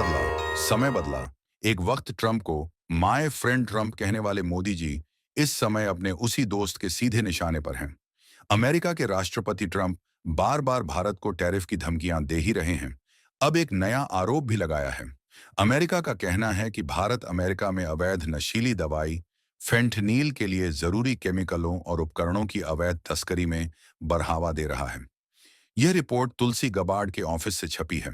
समय बदला। एक वक्त ट्रंप को माय फ्रेंड ट्रंप कहने वाले मोदी जी इस समय अपने उसी दोस्त के सीधे निशाने पर हैं। अमेरिका के राष्ट्रपति ट्रंप बार बार भारत को टैरिफ की धमकियां दे ही रहे हैं। अब एक नया आरोप भी लगाया है। अमेरिका का कहना है कि भारत अमेरिका में अवैध नशीली दवाई फेंटनील के लिए जरूरी केमिकलों और उपकरणों की अवैध तस्करी में बढ़ावा दे रहा है। यह रिपोर्ट तुलसी गबार्ड के ऑफिस से छपी है।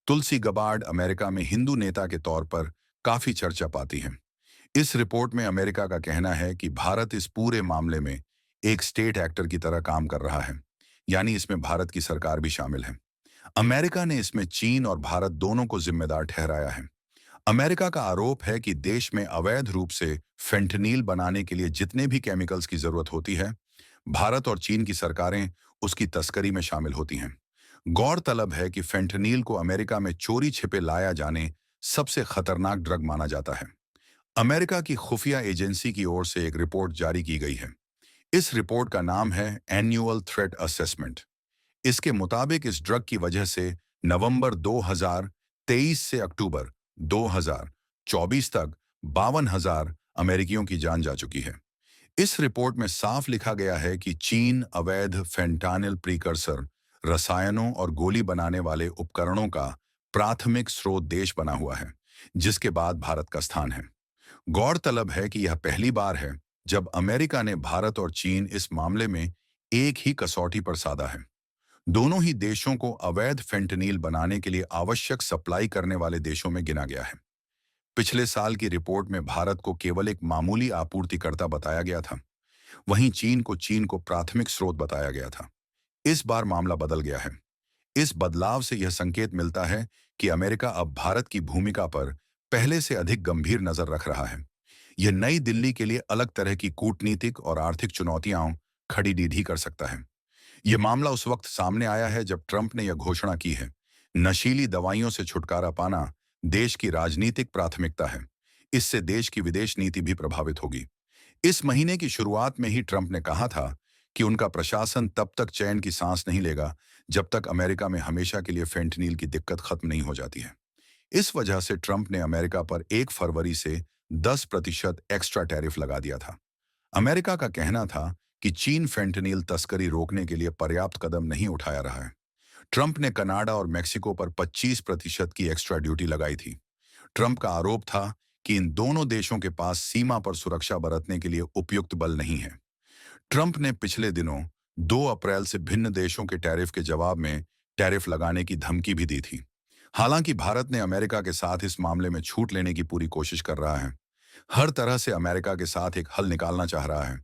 तुलसी गबार्ड अमेरिका में हिंदू नेता के तौर पर काफी चर्चा पाती हैं। इस रिपोर्ट में अमेरिका का कहना है कि भारत इस पूरे मामले में एक स्टेट एक्टर की तरह काम कर रहा है, यानी इसमें भारत की सरकार भी शामिल है। अमेरिका ने इसमें चीन और भारत दोनों को जिम्मेदार ठहराया है। अमेरिका का आरोप है कि देश में अवैध रूप से फेंटनील बनाने के लिए जितने भी केमिकल्स की जरूरत होती है, भारत और चीन की सरकारें उसकी तस्करी में शामिल होती हैं। गौरतलब है कि फेंटनील को अमेरिका में चोरी छिपे लाया जाने सबसे खतरनाक ड्रग माना जाता है। अमेरिका की खुफिया एजेंसी की ओर से एक रिपोर्ट जारी की गई है। इस रिपोर्ट का नाम है एनुअल थ्रेट असेसमेंट। इसके मुताबिक इस ड्रग की वजह से नवंबर 2023 से अक्टूबर 2024 तक 52,000 अमेरिकियों की जान जा चुकी है। इस रिपोर्ट में साफ लिखा गया है कि चीन अवैध फेंटानिल प्रीकर्सर, रसायनों और गोली बनाने वाले उपकरणों का प्राथमिक स्रोत देश बना हुआ है, जिसके बाद भारत का स्थान है। गौरतलब है कि यह पहली बार है जब अमेरिका ने भारत और चीन इस मामले में एक ही कसौटी पर साधा है। दोनों ही देशों को अवैध फेंटनील बनाने के लिए आवश्यक सप्लाई करने वाले देशों में गिना गया है। पिछले साल की रिपोर्ट में भारत को केवल एक मामूली आपूर्तिकर्ता बताया गया था, वहीं चीन को प्राथमिक स्रोत बताया गया था। इस बार मामला बदल गया है। इस बदलाव से यह संकेत मिलता है कि अमेरिका अब भारत की भूमिका पर पहले से अधिक गंभीर नजर रख रहा है। यह नई दिल्ली के लिए अलग तरह की कूटनीतिक और आर्थिक चुनौतियां खड़ी दीधी कर सकता है। यह मामला उस वक्त सामने आया है जब ट्रंप ने यह घोषणा की है, नशीली दवाइयों से छुटकारा पाना देश की राजनीतिक प्राथमिकता है। इससे देश की विदेश नीति भी प्रभावित होगी। इस महीने की शुरुआत में ही ट्रंप ने कहा था कि उनका प्रशासन तब तक चैन की सांस नहीं लेगा जब तक अमेरिका में हमेशा के लिए फेंटनील की दिक्कत खत्म नहीं हो जाती है। इस वजह से ट्रंप ने अमेरिका पर 1 फरवरी से 10% एक्स्ट्रा टैरिफ लगा दिया था। अमेरिका का कहना था कि चीन फेंटनील तस्करी रोकने के लिए पर्याप्त कदम नहीं उठाया रहा है। ट्रंप ने कनाडा और मेक्सिको पर 25% की एक्स्ट्रा ड्यूटी लगाई थी। ट्रंप का आरोप था कि इन दोनों देशों के पास सीमा पर सुरक्षा बरतने के लिए उपयुक्त बल नहीं है। ट्रंप ने पिछले दिनों 2 अप्रैल से भिन्न देशों के टैरिफ के जवाब में टैरिफ लगाने की धमकी भी दी थी। हालांकि भारत ने अमेरिका के साथ इस मामले में छूट लेने की पूरी कोशिश कर रहा है। हर तरह से अमेरिका के साथ एक हल निकालना चाह रहा है।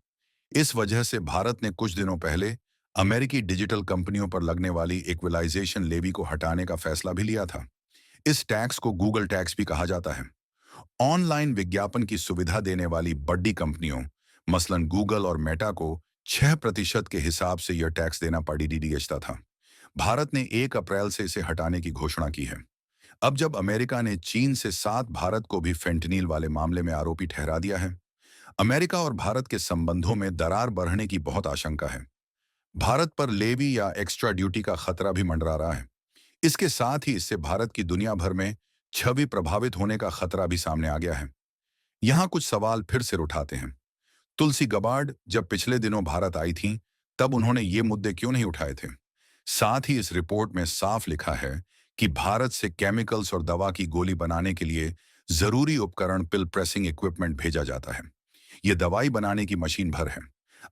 इस वजह से भारत ने कुछ दिनों पहले अमेरिकी डिजिटल कंपनियों पर लगने वाली इक्विलाइजेशन लेवी को हटाने का फैसला भी लिया था। इस टैक्स को गूगल टैक्स भी कहा जाता है। ऑनलाइन विज्ञापन की सुविधा देने वाली बड़ी कंपनियों, मसलन गूगल और मेटा को 6% के हिसाब से यह टैक्स देना पड़ता था। भारत ने 1 अप्रैल से इसे हटाने की घोषणा की है। अब जब अमेरिका ने चीन से साथ भारत को भी फेंटनील वाले मामले में आरोपी ठहरा दिया है, अमेरिका और भारत के संबंधों में दरार बढ़ने की बहुत आशंका है। भारत पर लेवी या एक्स्ट्रा ड्यूटी का खतरा भी मंडरा रहा है। इसके साथ ही इससे भारत की दुनिया भर में छवि प्रभावित होने का खतरा भी सामने आ गया है। यहाँ कुछ सवाल फिर सिर उठाते हैं। तुलसी गबार्ड जब पिछले दिनों भारत आई थीं, तब उन्होंने ये मुद्दे क्यों नहीं उठाए थे? साथ ही इस रिपोर्ट में साफ लिखा है कि भारत से केमिकल्स और दवा की गोली बनाने के लिए जरूरी उपकरण पिल प्रेसिंग इक्विपमेंट भेजा जाता है। ये दवाई बनाने की मशीन भर है।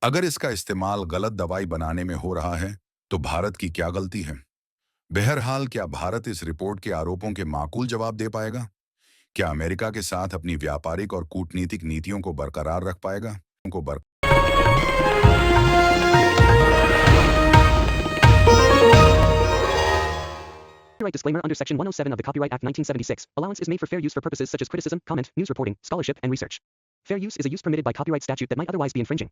अगर इसका इस्तेमाल गलत दवाई बनाने में हो रहा है, तो भारत की क्या गलती है? बहरहाल, क्या भारत इस रिपोर्ट के आरोपों के माकूल जवाब दे पाएगा? क्या अमेरिका के साथ अपनी व्यापारिक और कूटनीतिक नीतियों को बरकरार रख पाएगा? Copyright disclaimer under Section 107 of the Copyright Act 1976. Allowance is made for fair use for purposes such as criticism, comment, news reporting, scholarship, and research. Fair use is a use permitted by copyright statute that might otherwise be infringing.